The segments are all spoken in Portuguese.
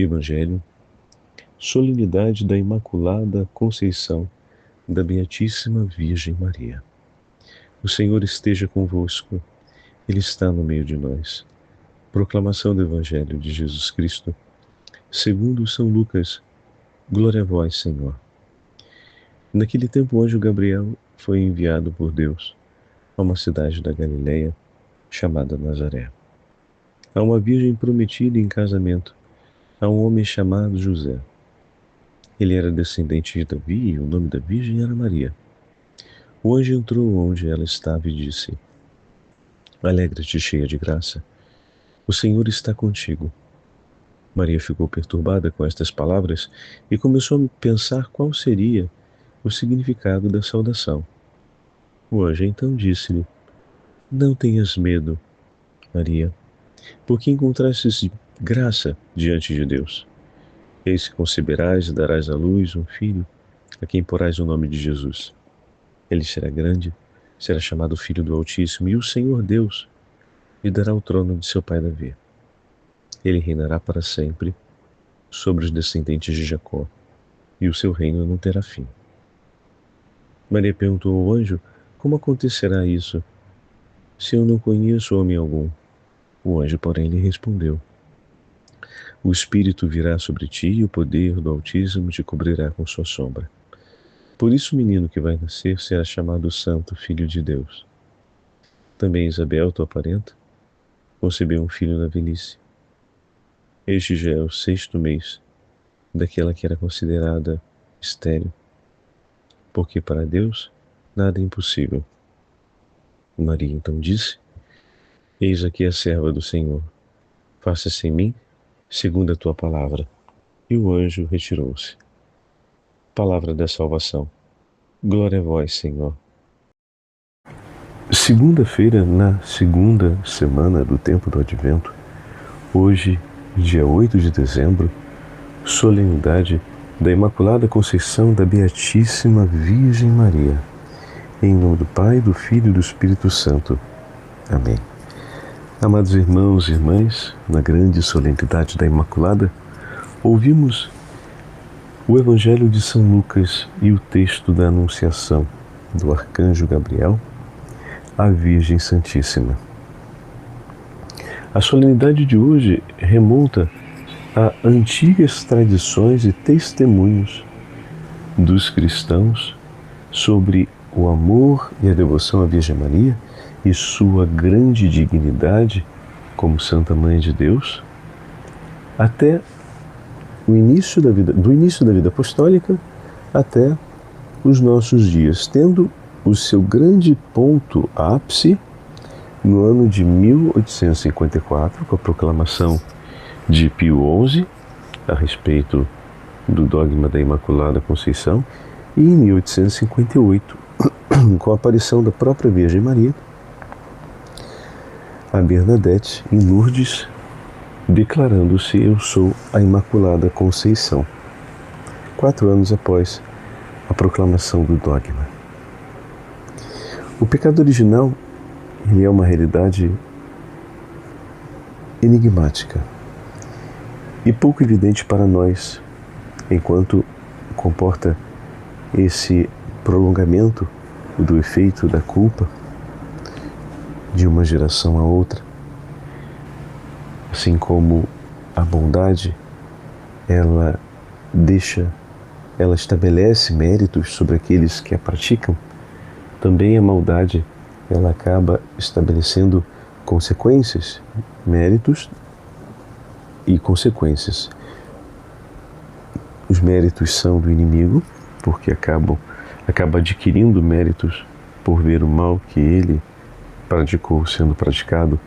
Evangelho, solenidade da Imaculada Conceição da Beatíssima Virgem Maria. O Senhor esteja convosco, Ele está no meio de nós. Proclamação do Evangelho de Jesus Cristo, segundo São Lucas. Glória a vós, Senhor. Naquele tempo o anjo Gabriel foi enviado por Deus a uma cidade da Galileia, chamada Nazaré, a uma virgem prometida em casamento a um homem chamado José. Ele era descendente de Davi e o nome da virgem era Maria. O anjo entrou onde ela estava e disse: Alegra-te, cheia de graça, o Senhor está contigo. Maria ficou perturbada com estas palavras e começou a pensar qual seria o significado da saudação. O anjo então disse-lhe: Não tenhas medo, Maria, porque encontrastes graça diante de Deus. Eis que conceberás e darás à luz um filho, a quem porás o nome de Jesus. Ele será grande, será chamado Filho do Altíssimo, e o Senhor Deus lhe dará o trono de seu pai Davi. Ele reinará para sempre sobre os descendentes de Jacó, e o seu reino não terá fim. Maria perguntou ao anjo: Como acontecerá isso, se eu não conheço homem algum? O anjo, porém, lhe respondeu: O Espírito virá sobre ti e o poder do Altíssimo te cobrirá com sua sombra. Por isso o menino que vai nascer será chamado Santo Filho de Deus. Também Isabel, tua parenta, concebeu um filho na velhice. Este já é o 6º mês daquela que era considerada estéril, porque para Deus nada é impossível. Maria então disse: Eis aqui a serva do Senhor, faça-se em mim segundo a tua palavra. E o anjo retirou-se. Palavra da salvação. Glória a vós, Senhor. Segunda-feira, na segunda semana do tempo do Advento, hoje, dia 8 de dezembro, solenidade da Imaculada Conceição da Beatíssima Virgem Maria. Em nome do Pai, do Filho e do Espírito Santo. Amém. Amados irmãos e irmãs, na grande solenidade da Imaculada, ouvimos o Evangelho de São Lucas e o texto da Anunciação do Arcanjo Gabriel à Virgem Santíssima. A solenidade de hoje remonta a antigas tradições e testemunhos dos cristãos sobre o amor e a devoção à Virgem Maria e sua grande dignidade como Santa Mãe de Deus, até do início da vida apostólica até os nossos dias, tendo o seu grande ponto ápice no ano de 1854, com a proclamação de Pio XI a respeito do dogma da Imaculada Conceição, e em 1858, com a aparição da própria Virgem Maria a Bernadette em Lourdes, declarando-se: Eu sou a Imaculada Conceição, 4 anos após a proclamação do dogma. O pecado original, ele é uma realidade enigmática e pouco evidente para nós, enquanto comporta esse prolongamento do efeito da culpa de uma geração a outra, assim como a bondade, ela estabelece méritos sobre aqueles que a praticam, também a maldade, ela acaba estabelecendo consequências, méritos e consequências. Os méritos são do inimigo, porque acaba adquirindo méritos por ver o mal que ele praticou sendo praticado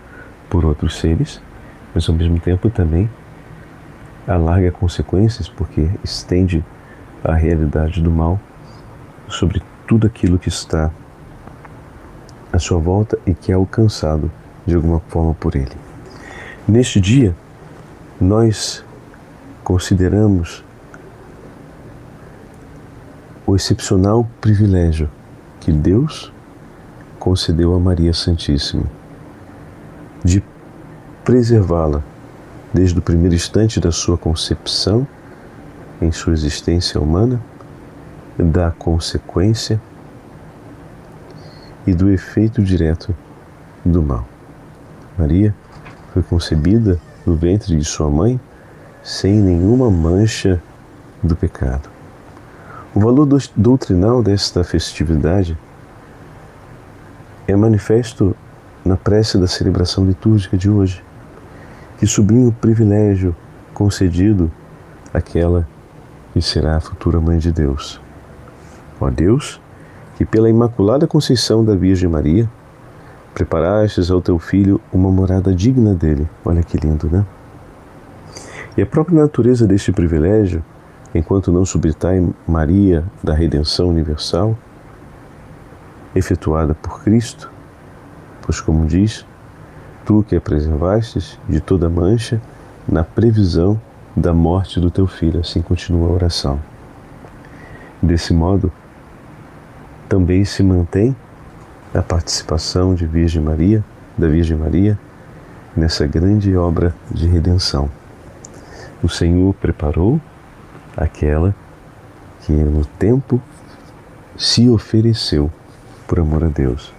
por outros seres, mas ao mesmo tempo também alarga consequências, porque estende a realidade do mal sobre tudo aquilo que está à sua volta e que é alcançado de alguma forma por ele. Neste dia, nós consideramos o excepcional privilégio que Deus concedeu a Maria Santíssima de preservá-la desde o primeiro instante da sua concepção, em sua existência humana, da consequência e do efeito direto do mal. Maria foi concebida no ventre de sua mãe sem nenhuma mancha do pecado. O valor doutrinal desta festividade é manifesto na prece da celebração litúrgica de hoje, que sublinha o privilégio concedido àquela que será a futura Mãe de Deus. Ó Deus, que pela Imaculada Conceição da Virgem Maria, preparastes ao teu Filho uma morada digna dele. Olha que lindo, né? E a própria natureza deste privilégio, enquanto não subtrai Maria da redenção universal, efetuada por Cristo, pois como diz, tu que a preservastes de toda mancha na previsão da morte do teu Filho. Assim continua a oração. Desse modo, também se mantém a participação de da Virgem Maria, nessa grande obra de redenção. O Senhor preparou aquela que no tempo se ofereceu por amor a Deus.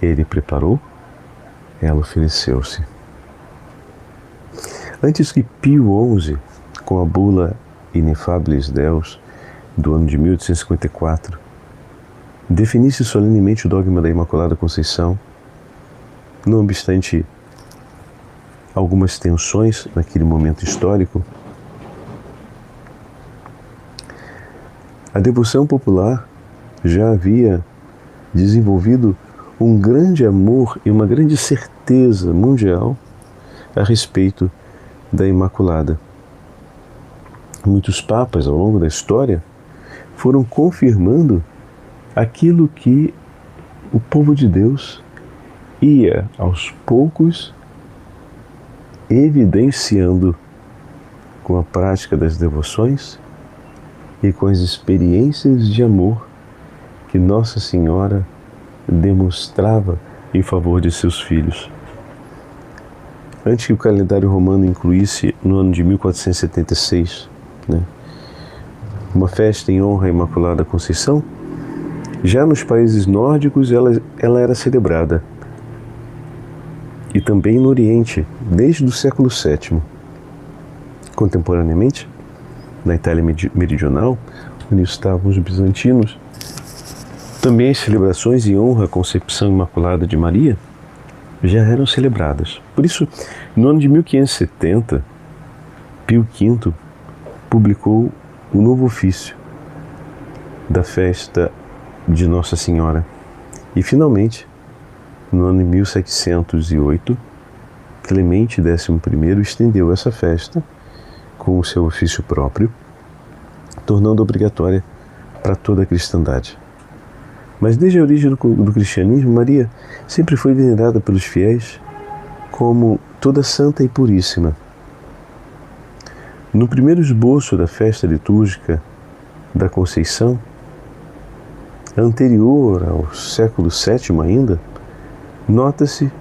Ele preparou, ela ofereceu-se. Antes que Pio XI, com a bula Ineffabilis Deus, do ano de 1854, definisse solenemente o dogma da Imaculada Conceição, não obstante algumas tensões naquele momento histórico, a devoção popular já havia desenvolvido um grande amor e uma grande certeza mundial a respeito da Imaculada. Muitos papas ao longo da história foram confirmando aquilo que o povo de Deus ia aos poucos evidenciando com a prática das devoções e com as experiências de amor que Nossa Senhora demonstrava em favor de seus filhos. Antes que o calendário romano incluísse, no ano de 1476, uma festa em honra à Imaculada Conceição, já nos países nórdicos ela era celebrada. E também no Oriente, desde o século VII. Contemporaneamente, na Itália Meridional, onde estavam os bizantinos, também as celebrações em honra à Concepção Imaculada de Maria já eram celebradas. Por isso, no ano de 1570, Pio V publicou o novo ofício da festa de Nossa Senhora. E, finalmente, no ano de 1708, Clemente XI estendeu essa festa com o seu ofício próprio, tornando obrigatória para toda a cristandade. Mas desde a origem do cristianismo, Maria sempre foi venerada pelos fiéis como toda santa e puríssima. No primeiro esboço da festa litúrgica da Conceição, anterior ao século VII ainda, nota-se,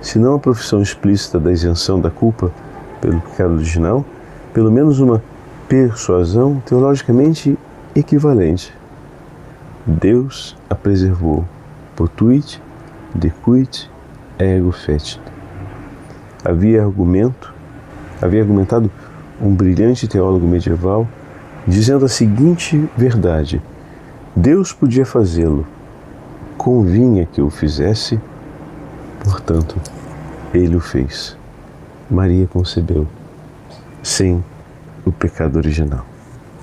se não a profissão explícita da isenção da culpa pelo pecado original, pelo menos uma persuasão teologicamente equivalente. Deus a preservou, potuit, decuit, ego fecit. Havia argumentado um brilhante teólogo medieval, dizendo a seguinte verdade: Deus podia fazê-lo, convinha que o fizesse, portanto, ele o fez. Maria concebeu sem o pecado original.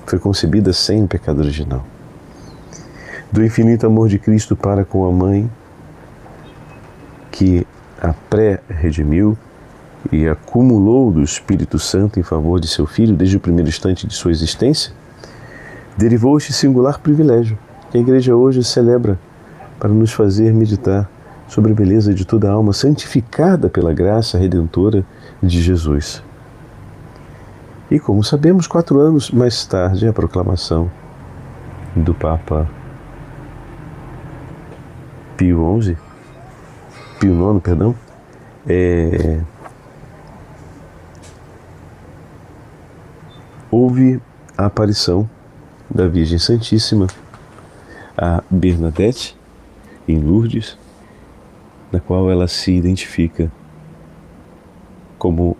Foi concebida sem o pecado original. Do infinito amor de Cristo para com a mãe, que a pré-redimiu e acumulou do Espírito Santo em favor de seu Filho desde o primeiro instante de sua existência, derivou este singular privilégio que a Igreja hoje celebra para nos fazer meditar sobre a beleza de toda a alma santificada pela graça redentora de Jesus. E como sabemos, 4 anos mais tarde, a proclamação do Papa Pio IX, houve a aparição da Virgem Santíssima a Bernadette, em Lourdes, na qual ela se identifica como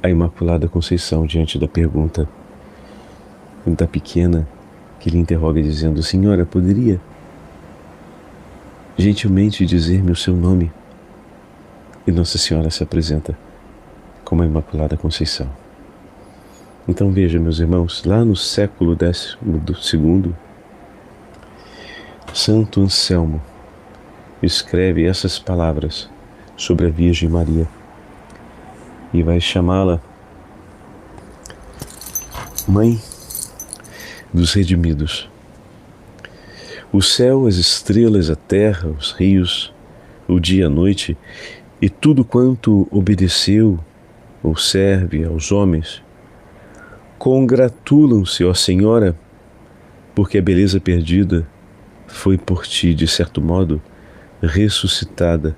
a Imaculada Conceição diante da pergunta da pequena que lhe interroga dizendo: Senhora, poderia gentilmente dizer-me o seu nome? E Nossa Senhora se apresenta como a Imaculada Conceição. Então veja, meus irmãos, lá no século XII, Santo Anselmo escreve essas palavras sobre a Virgem Maria e vai chamá-la Mãe dos redimidos. O céu, as estrelas, a terra, os rios, o dia, a noite e tudo quanto obedeceu ou serve aos homens, congratulam-se, ó Senhora, porque a beleza perdida foi por ti, de certo modo, ressuscitada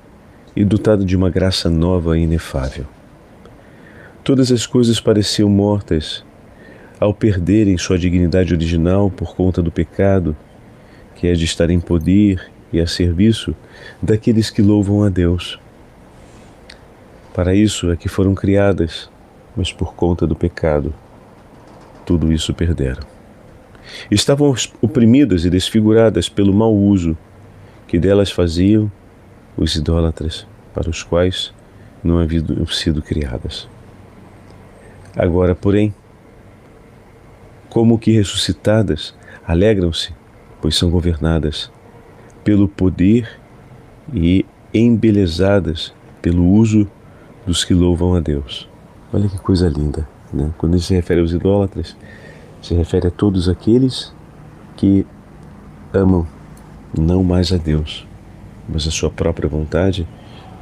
e dotada de uma graça nova e inefável. Todas as coisas pareciam mortas ao perderem sua dignidade original por conta do pecado, que é de estar em poder e a serviço daqueles que louvam a Deus. Para isso é que foram criadas, mas por conta do pecado, tudo isso perderam. Estavam oprimidas e desfiguradas pelo mau uso que delas faziam os idólatras, para os quais não haviam sido criadas. Agora, porém, como que ressuscitadas, alegram-se, pois são governadas pelo poder e embelezadas pelo uso dos que louvam a Deus. Olha que coisa linda, né? Quando ele se refere aos idólatras, se refere a todos aqueles que amam não mais a Deus, mas a sua própria vontade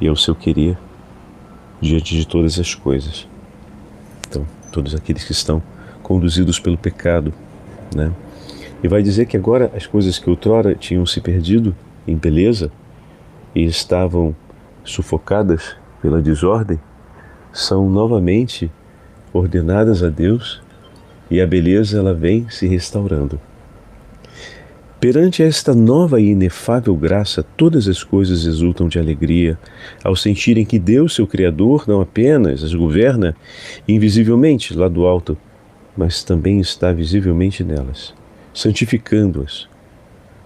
e ao seu querer diante de todas as coisas. Então, todos aqueles que estão conduzidos pelo pecado, né? E vai dizer que agora as coisas que outrora tinham se perdido em beleza e estavam sufocadas pela desordem, são novamente ordenadas a Deus e a beleza ela vem se restaurando. Perante esta nova e inefável graça, todas as coisas exultam de alegria, ao sentirem que Deus, seu Criador, não apenas as governa invisivelmente lá do alto, mas também está visivelmente nelas, santificando-as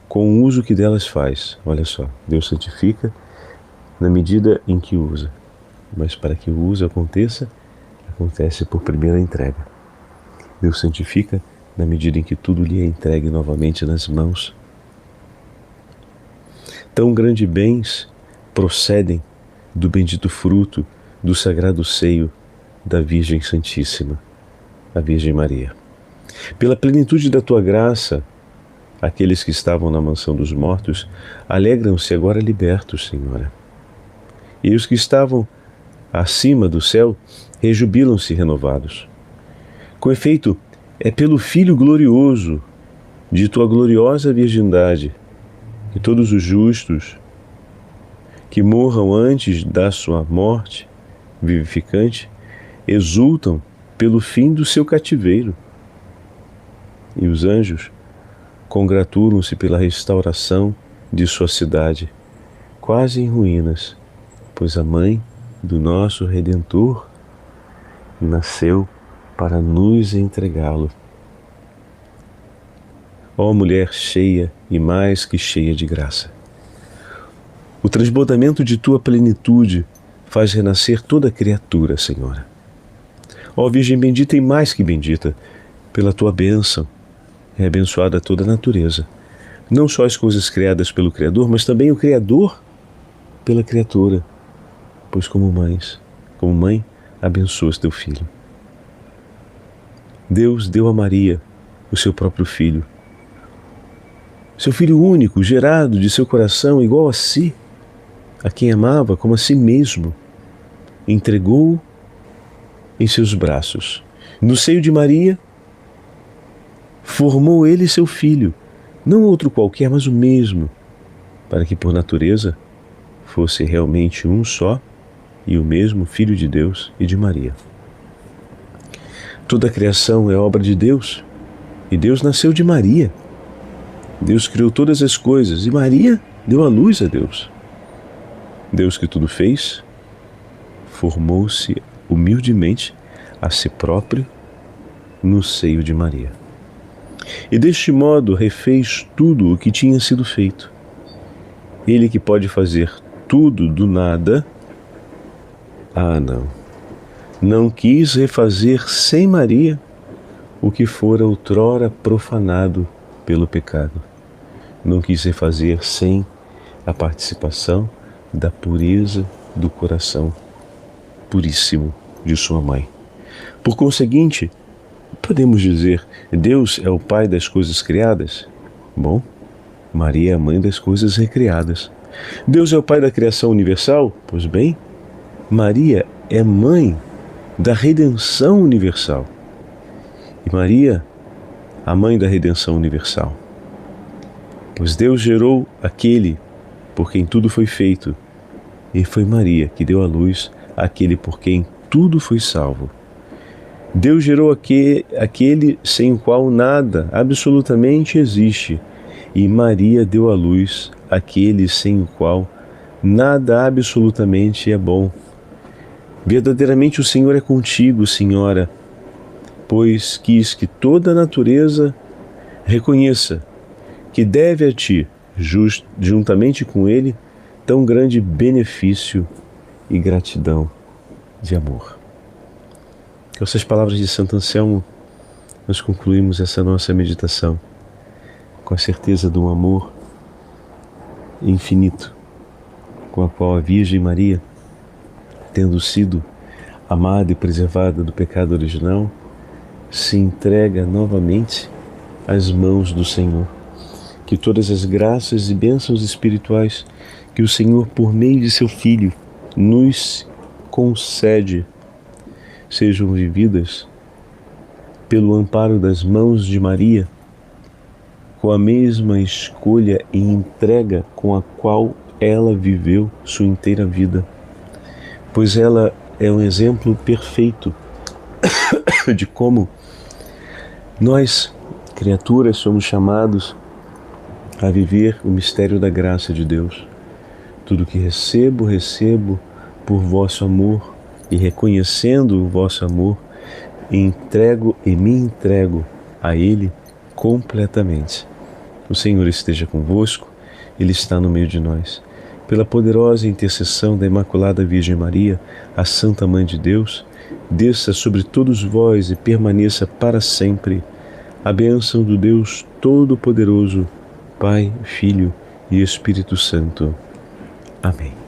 com o uso que delas faz. Olha só, Deus santifica na medida em que usa, mas para que o uso aconteça, acontece por primeira entrega. Deus santifica na medida em que tudo lhe é entregue novamente nas mãos. Tão grandes bens procedem do bendito fruto do sagrado seio da Virgem Santíssima, a Virgem Maria. Pela plenitude da tua graça, aqueles que estavam na mansão dos mortos alegram-se agora libertos, Senhora. E os que estavam acima do céu rejubilam-se renovados. Com efeito, é pelo Filho glorioso de tua gloriosa virgindade que todos os justos que morram antes da sua morte vivificante exultam pelo fim do seu cativeiro. E os anjos congratulam-se pela restauração de sua cidade, quase em ruínas, pois a mãe do nosso Redentor nasceu para nos entregá-lo. Ó mulher cheia e mais que cheia de graça, o transbordamento de tua plenitude faz renascer toda criatura, Senhora. Ó Virgem bendita e mais que bendita, pela tua bênção é abençoada toda a natureza, não só as coisas criadas pelo Criador, mas também o Criador pela criatura, pois como mãe, abençoas teu Filho. Deus deu a Maria o seu próprio Filho, seu Filho único, gerado de seu coração igual a si, a quem amava como a si mesmo, entregou-o em seus braços. No seio de Maria, formou ele seu Filho, não outro qualquer, mas o mesmo, para que por natureza fosse realmente um só e o mesmo Filho de Deus e de Maria. Toda a criação é obra de Deus, e Deus nasceu de Maria. Deus criou todas as coisas, e Maria deu a luz a Deus. Deus que tudo fez, formou-se humildemente a si próprio no seio de Maria. E deste modo refez tudo o que tinha sido feito. Ele que pode fazer tudo do nada, não quis refazer sem Maria o que fora outrora profanado pelo pecado. Não quis refazer sem a participação da pureza do coração puríssimo de sua mãe. Por conseguinte, podemos dizer, Deus é o Pai das coisas criadas? Bom, Maria é a mãe das coisas recriadas. Deus é o Pai da criação universal? Pois bem, Maria é mãe da redenção universal. E Maria, a mãe da redenção universal. Pois Deus gerou aquele por quem tudo foi feito, e foi Maria que deu à luz aquele por quem tudo foi salvo. Deus gerou aquele sem o qual nada absolutamente existe, e Maria deu à luz aquele sem o qual nada absolutamente é bom. Verdadeiramente o Senhor é contigo, Senhora, pois quis que toda a natureza reconheça que deve a ti, juntamente com ele, tão grande benefício e gratidão de amor. Com essas palavras de Santo Anselmo, nós concluímos essa nossa meditação com a certeza de um amor infinito, com a qual a Virgem Maria, tendo sido amada e preservada do pecado original, se entrega novamente às mãos do Senhor. Que todas as graças e bênçãos espirituais que o Senhor, por meio de seu Filho, nos concede, sejam vividas pelo amparo das mãos de Maria, com a mesma escolha e entrega com a qual ela viveu sua inteira vida, pois ela é um exemplo perfeito de como nós, criaturas, somos chamados a viver o mistério da graça de Deus. Tudo que recebo, recebo por vosso amor, e reconhecendo o vosso amor, entrego e me entrego a Ele completamente. O Senhor esteja convosco, Ele está no meio de nós. Pela poderosa intercessão da Imaculada Virgem Maria, a Santa Mãe de Deus, desça sobre todos vós e permaneça para sempre a bênção do Deus Todo-Poderoso, Pai, Filho e Espírito Santo. Amém.